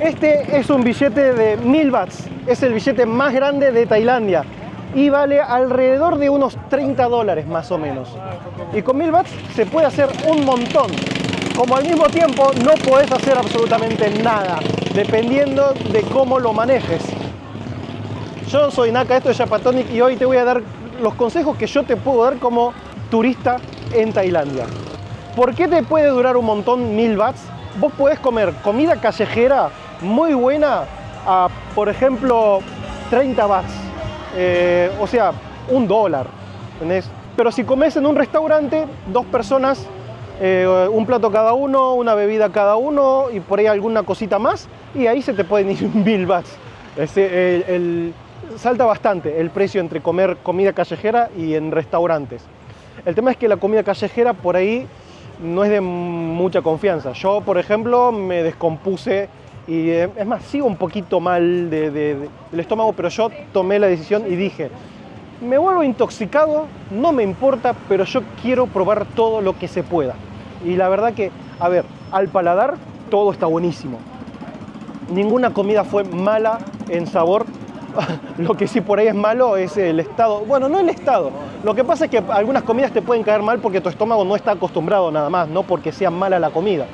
Este es un billete de 1000 bahts, es el billete más grande de Tailandia y vale alrededor de unos $30 más o menos. Y con 1000 bahts se puede hacer un montón, como al mismo tiempo no podés hacer absolutamente nada, dependiendo de cómo lo manejes. Yo soy Naka, esto es Japatonic y hoy te voy a dar los consejos que yo te puedo dar como turista en Tailandia. ¿Por qué te puede durar un montón 1000 bahts? Vos podés comer comida callejera muy buena a, por ejemplo, 30 bahts. O sea, $1, ¿entendés? Pero si comes en un restaurante, 2 personas, un plato cada uno, una bebida cada uno y por ahí alguna cosita más, y ahí se te pueden ir 1000 bahts. Salta bastante el precio entre comer comida callejera y en restaurantes. El tema es que la comida callejera por ahí no es de mucha confianza. Yo, por ejemplo, me descompuse y es más, sigo un poquito mal del estómago, pero yo tomé la decisión y dije, me vuelvo intoxicado, no me importa, pero yo quiero probar todo lo que se pueda. Y la verdad que, a ver, al paladar todo está buenísimo. Ninguna comida fue mala en sabor. Lo que sí por ahí es malo es el estado. Bueno, no el estado. Lo que pasa es que algunas comidas te pueden caer mal porque tu estómago no está acostumbrado nada más, no porque sea mala la comida.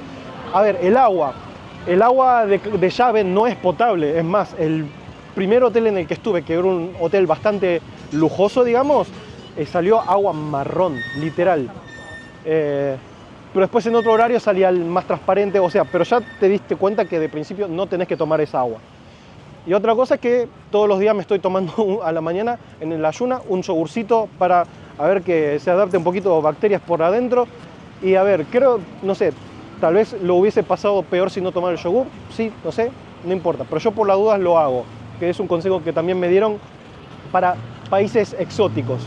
A ver, el agua de llave no es potable. Es más, el primer hotel en el que estuve, que era un hotel bastante lujoso, digamos, salió agua marrón, literal. Pero después en otro horario salía el más transparente, o sea, pero ya te diste cuenta que de principio no tenés que tomar esa agua. Y otra cosa es que todos los días me estoy tomando a la mañana en la ayuna un yogurcito para a ver que se adapte un poquito bacterias por adentro. Y a ver, creo, no sé, tal vez lo hubiese pasado peor si no tomara el yogur, sí, no sé, no importa. Pero yo por las dudas lo hago, que es un consejo que también me dieron para países exóticos.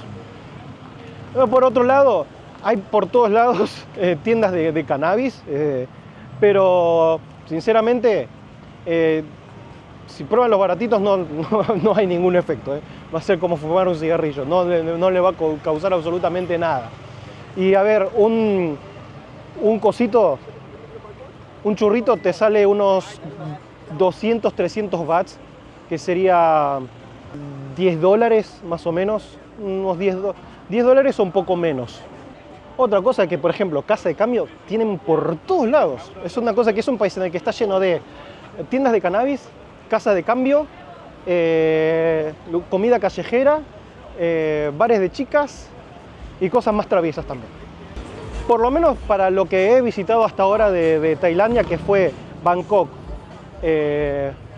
Pero por otro lado, hay por todos lados tiendas de cannabis, pero sinceramente, si prueban los baratitos no hay ningún efecto. Va a ser como fumar un cigarrillo, no le va a causar absolutamente nada. Y a ver, un cosito, un churrito te sale unos 200, 300 bahts, que sería $10 más o menos, unos $10 o un poco menos. Otra cosa que, por ejemplo, casa de cambio tienen por todos lados. Es una cosa que es un país en el que está lleno de tiendas de cannabis, casa de cambio, comida callejera, bares de chicas y cosas más traviesas también. Por lo menos para lo que he visitado hasta ahora de Tailandia, que fue Bangkok,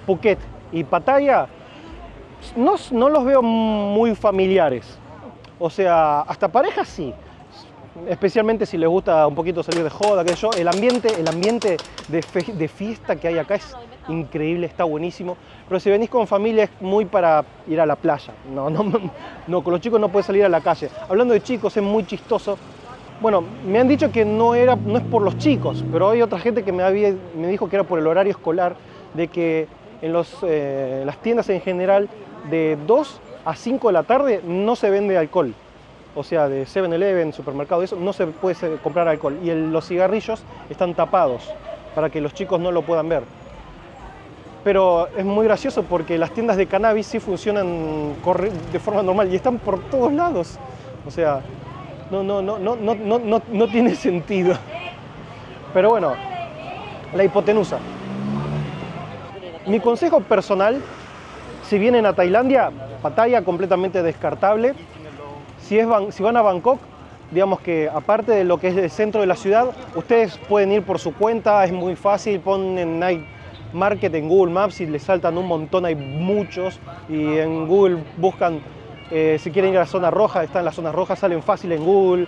Phuket y Pattaya, no los veo muy familiares. O sea, hasta parejas sí. Especialmente si les gusta un poquito salir de joda, que yo, el ambiente de fiesta que hay acá es increíble, está buenísimo. Pero si venís con familia es muy para ir a la playa. No, con los chicos no puedes salir a la calle. Hablando de chicos, es muy chistoso. Bueno, me han dicho que no es por los chicos, pero hay otra gente que me dijo que era por el horario escolar, de que en las tiendas en general de 2 a 5 de la tarde no se vende alcohol. O sea, de 7-Eleven, supermercado, eso, no se puede comprar alcohol. Y los cigarrillos están tapados para que los chicos no lo puedan ver. Pero es muy gracioso porque las tiendas de cannabis sí funcionan de forma normal y están por todos lados. O sea, no tiene sentido. Pero bueno, la hipotenusa. Mi consejo personal, si vienen a Tailandia, Pattaya completamente descartable. Si van a Bangkok, digamos que aparte de lo que es el centro de la ciudad, ustedes pueden ir por su cuenta, es muy fácil, ponen Night Market en Google Maps y les saltan un montón, hay muchos, y en Google buscan, si quieren ir a la zona roja, están las zonas rojas, salen fácil en Google.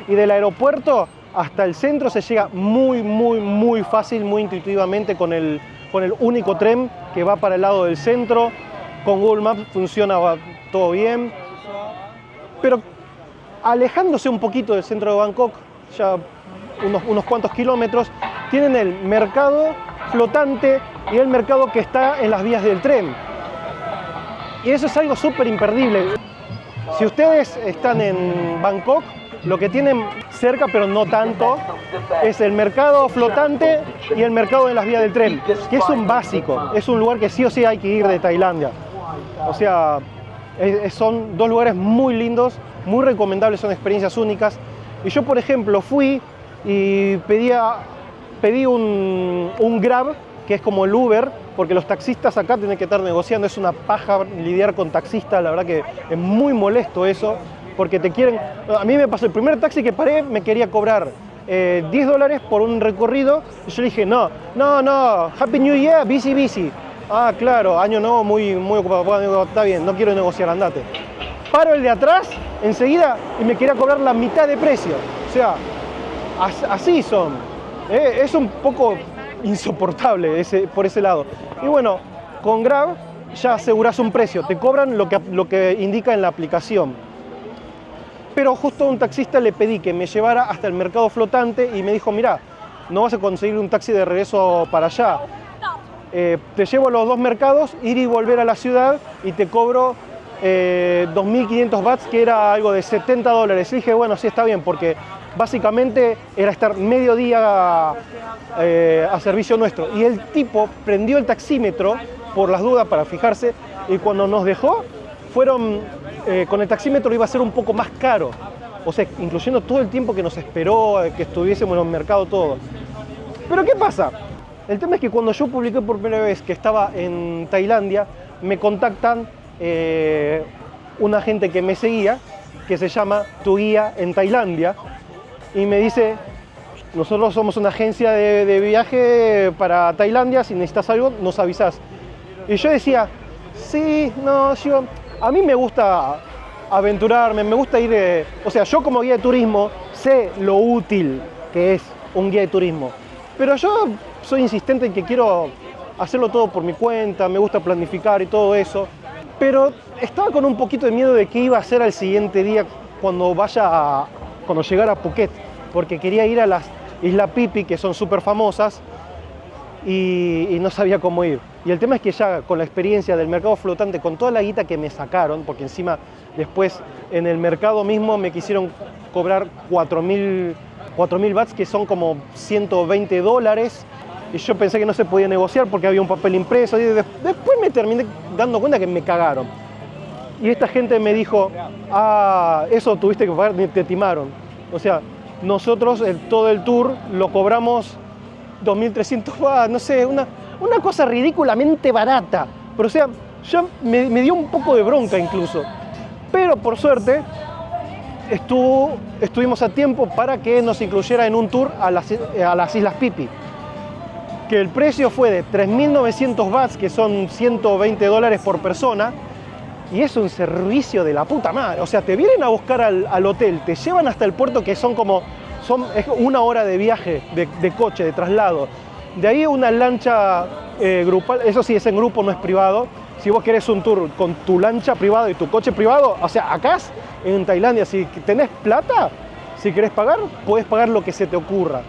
Y del aeropuerto hasta el centro se llega muy fácil, muy intuitivamente con el único tren que va para el lado del centro. Con Google Maps funciona todo bien. Pero alejándose un poquito del centro de Bangkok, ya unos cuantos kilómetros, tienen el mercado flotante y el mercado que está en las vías del tren. Y eso es algo súper imperdible. Si ustedes están en Bangkok, lo que tienen cerca, pero no tanto. Es el mercado flotante y el mercado de las vías del tren, que es un básico, es un lugar que sí o sí hay que ir de Tailandia. O sea, son dos lugares muy lindos, muy recomendables, son experiencias únicas. Y yo, por ejemplo, fui y pedí un Grab, que es como el Uber, porque los taxistas acá tienen que estar negociando, es una paja lidiar con taxistas, la verdad que es muy molesto eso, porque te quieren... A mí me pasó, el primer taxi que paré me quería cobrar $10 por un recorrido, y yo le dije, no, Happy New Year, busy. Ah, claro, año nuevo muy ocupado, bueno, está bien, no quiero negociar, andate. Paro el de atrás, enseguida, y me quería cobrar la mitad de precio. O sea, así son. Es un poco insoportable por ese lado. Y bueno, con Grab ya aseguras un precio, te cobran lo que indica en la aplicación. Pero justo a un taxista le pedí que me llevara hasta el mercado flotante y me dijo, mira, no vas a conseguir un taxi de regreso para allá. Te llevo a los dos mercados, ir y volver a la ciudad y te cobro 2.500 bahts, que era algo de $70. Y dije, bueno, sí, está bien, porque básicamente era estar medio día a servicio nuestro. Y el tipo prendió el taxímetro por las dudas para fijarse, y cuando nos dejó, con el taxímetro iba a ser un poco más caro. O sea, incluyendo todo el tiempo que nos esperó, que estuviésemos en el mercado, todo. Pero ¿qué pasa? El tema es que cuando yo publiqué por primera vez que estaba en Tailandia, me contactan una gente que me seguía, que se llama Tu Guía en Tailandia, y me dice, nosotros somos una agencia de viaje para Tailandia, si necesitas algo, nos avisás. Y yo decía, sí, no, a mí me gusta aventurarme, me gusta ir, o sea, yo como guía de turismo sé lo útil que es un guía de turismo, pero yo soy insistente en que quiero hacerlo todo por mi cuenta, me gusta planificar y todo eso, pero estaba con un poquito de miedo de qué iba a hacer al siguiente día cuando llegara a Phuket, porque quería ir a las Islas Phi Phi, que son súper famosas, y no sabía cómo ir. Y el tema es que ya con la experiencia del mercado flotante, con toda la guita que me sacaron, porque encima después en el mercado mismo me quisieron cobrar 4.000 bahts, que son como $120, y yo pensé que no se podía negociar porque había un papel impreso, y después me terminé dando cuenta que me cagaron. Y esta gente me dijo, eso tuviste que pagar, te timaron. O sea, nosotros todo el tour lo cobramos 2.300 bahts, no sé, una cosa ridículamente barata. Pero o sea, ya me dio un poco de bronca incluso. Pero por suerte estuvimos a tiempo para que nos incluyera en un tour a las Islas Phi Phi, que el precio fue de 3.900 bahts, que son $120 por persona, y es un servicio de la puta madre. O sea, te vienen a buscar al hotel, te llevan hasta el puerto, que es una hora de viaje, de coche, de traslado. De ahí una lancha grupal, eso sí es en grupo, no es privado. Si vos querés un tour con tu lancha privada y tu coche privado, o sea, acá en Tailandia, si tenés plata, si querés pagar, podés pagar lo que se te ocurra.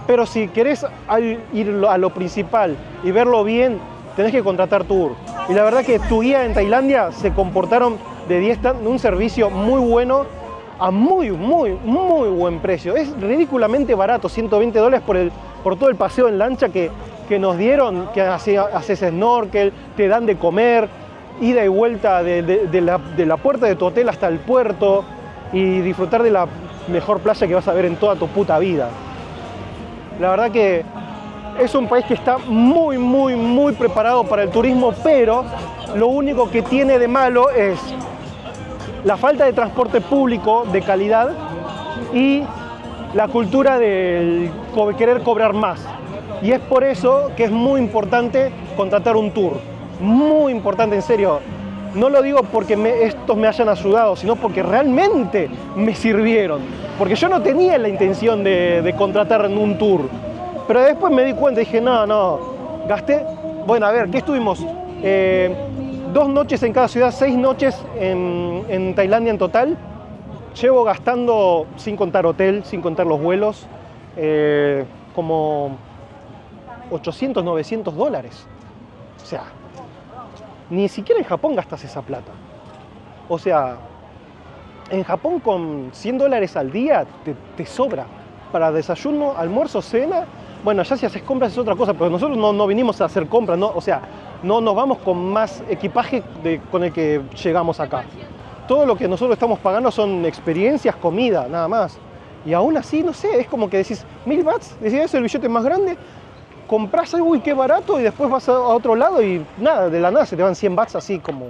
Pero si querés ir a lo principal y verlo bien, tenés que contratar tour. Y la verdad que Tu Guía en Tailandia se comportaron de 10, un servicio muy bueno a muy buen precio. Es ridículamente barato, $120 por todo el paseo en lancha que nos dieron, que haces snorkel, te dan de comer, ida y vuelta de la puerta de tu hotel hasta el puerto, y disfrutar de la mejor playa que vas a ver en toda tu puta vida. La verdad que es un país que está muy preparado para el turismo, pero lo único que tiene de malo es la falta de transporte público de calidad y la cultura de querer cobrar más. Y es por eso que es muy importante contratar un tour. Muy importante, en serio. No lo digo porque estos me hayan ayudado, sino porque realmente me sirvieron. Porque yo no tenía la intención de contratar un tour. Pero después me di cuenta y dije, no, gasté... Bueno, a ver, ¿qué estuvimos? 2 noches en cada ciudad, 6 noches en Tailandia en total. Llevo gastando, sin contar hotel, sin contar los vuelos, como $800, $900. O sea, ni siquiera en Japón gastas esa plata. O sea, En Japón con $100 al día te sobra para desayuno, almuerzo, cena. Bueno, allá si haces compras es otra cosa, pero nosotros no vinimos a hacer compras, ¿no? O sea, no nos vamos con más equipaje con el que llegamos acá. Todo lo que nosotros estamos pagando son experiencias, comida, nada más. Y aún así, no sé, es como que decís, 1000 bahts, decís, es el billete más grande, comprás algo y qué barato, y después vas a otro lado y nada, de la nada se te van 100 bahts así como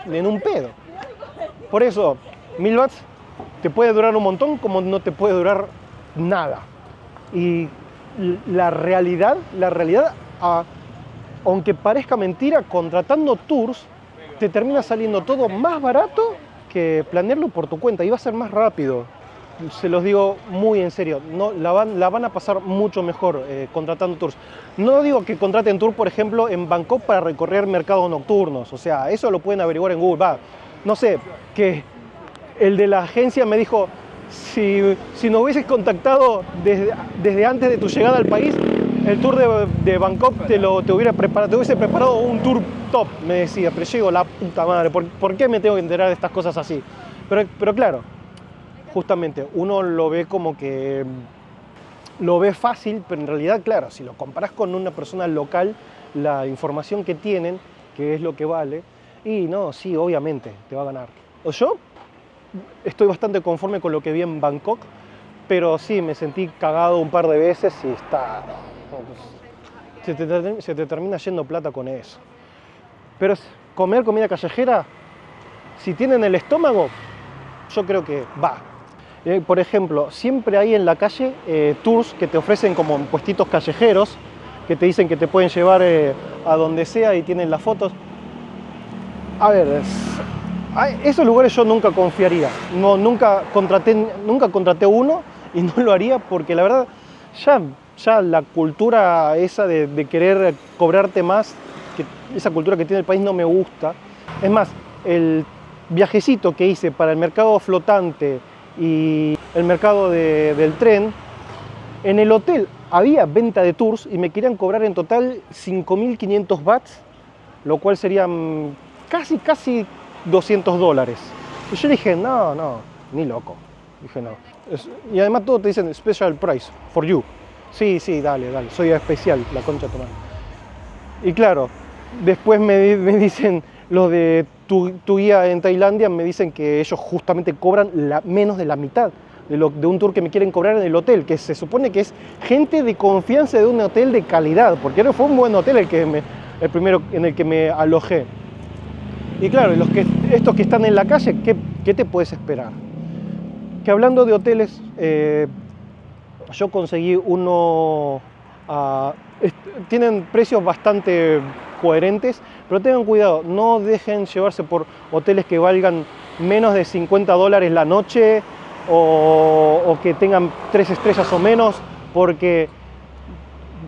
en un pedo. Por eso, 1000 bahts te puede durar un montón como no te puede durar nada. Y la realidad, aunque parezca mentira, contratando tours te termina saliendo todo más barato que planearlo por tu cuenta y va a ser más rápido. Se los digo muy en serio, no, la van a pasar mucho mejor contratando tours. No digo que contraten tour, por ejemplo, en Bangkok para recorrer mercados nocturnos, o sea, eso lo pueden averiguar en Google. No sé, que el de la agencia me dijo, si nos hubieses contactado desde antes de tu llegada al país, el tour de Bangkok te hubiese preparado un tour top, me decía, pero yo digo, la puta madre, ¿por qué me tengo que enterar de estas cosas así? Pero claro, justamente uno lo ve como que lo ve fácil, pero en realidad, claro, si lo comparas con una persona local, la información que tienen, que es lo que vale, y no, sí, obviamente, te va a ganar. O yo estoy bastante conforme con lo que vi en Bangkok, pero sí, me sentí cagado un par de veces y está... se te termina yendo plata con eso. Pero comer comida callejera, si tienen el estómago, yo creo que va. Por ejemplo, siempre hay en la calle tours que te ofrecen como puestitos callejeros, que te dicen que te pueden llevar a donde sea y tienen las fotos. A ver, esos lugares yo nunca confiaría. Nunca contraté uno y no lo haría porque la verdad ya la cultura esa de querer cobrarte más, esa cultura que tiene el país no me gusta. Es más, el viajecito que hice para el mercado flotante y el mercado del tren, en el hotel había venta de tours y me querían cobrar en total 5.500 bahts, lo cual serían casi $200. Y yo dije, no, ni loco. Dije, no. Y además todo te dicen special price for you. Sí, dale, soy especial, la concha de tu madre. Y claro, después me dicen los de tu guía en Tailandia, me dicen que ellos justamente cobran menos de la mitad de un tour que me quieren cobrar en el hotel, que se supone que es gente de confianza de un hotel de calidad, porque no fue un buen hotel el primero en el que me alojé. Y claro, estos que están en la calle, ¿qué te puedes esperar? Que hablando de hoteles, yo conseguí uno, tienen precios bastante coherentes, pero tengan cuidado, no dejen llevarse por hoteles que valgan menos de $50 la noche o que tengan 3 estrellas o menos, porque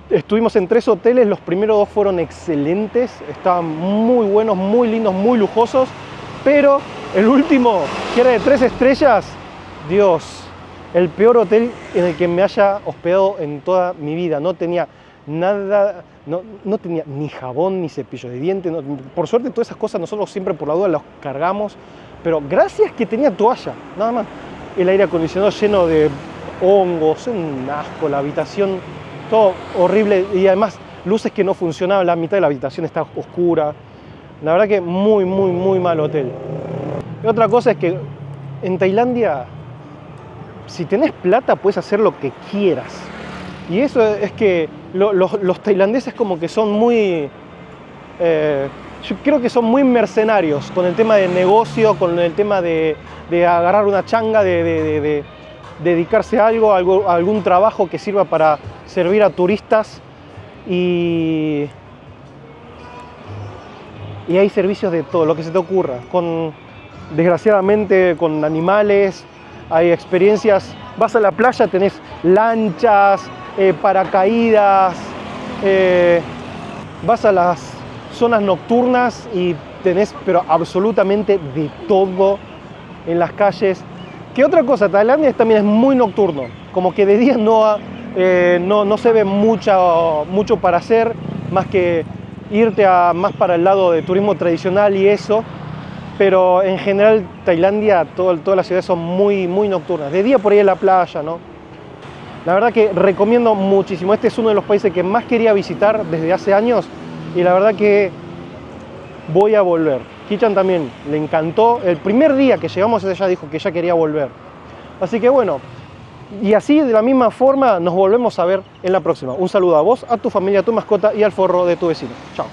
estuvimos en 3 hoteles, los primeros 2 fueron excelentes, estaban muy buenos, muy lindos, muy lujosos, pero el último, que era de 3 estrellas, Dios, el peor hotel en el que me haya hospedado en toda mi vida. No tenía nada, no tenía ni jabón, ni cepillo de dientes. Por suerte todas esas cosas nosotros siempre por la duda las cargamos, pero gracias que tenía toalla, nada más. El aire acondicionado lleno de hongos, un asco, la habitación, todo horrible, y además luces que no funcionaban, la mitad de la habitación está oscura. La verdad que muy mal hotel. Y otra cosa es que en Tailandia, si tenés plata, puedes hacer lo que quieras. Y eso es que los tailandeses como que son muy... yo creo que son muy mercenarios con el tema de negocio, con el tema de agarrar una changa, de dedicarse a algún trabajo que sirva para servir a turistas. Y hay servicios de todo, lo que se te ocurra. Desgraciadamente con animales, hay experiencias, vas a la playa, tenés lanchas, paracaídas, vas a las zonas nocturnas y tenés pero absolutamente de todo en las calles. ¿Qué otra cosa? Tailandia también es muy nocturno, como que de día no se ve mucho para hacer, más que irte más para el lado de turismo tradicional y eso. pero en general Tailandia, todas las ciudades son muy nocturnas. De día por ahí en la playa, ¿no? La verdad que recomiendo muchísimo. Este es uno de los países que más quería visitar desde hace años y la verdad que voy a volver. Hichan también le encantó. El primer día que llegamos ella dijo que ya quería volver. Así que bueno, y así de la misma forma nos volvemos a ver en la próxima. Un saludo a vos, a tu familia, a tu mascota y al forro de tu vecino. Chao.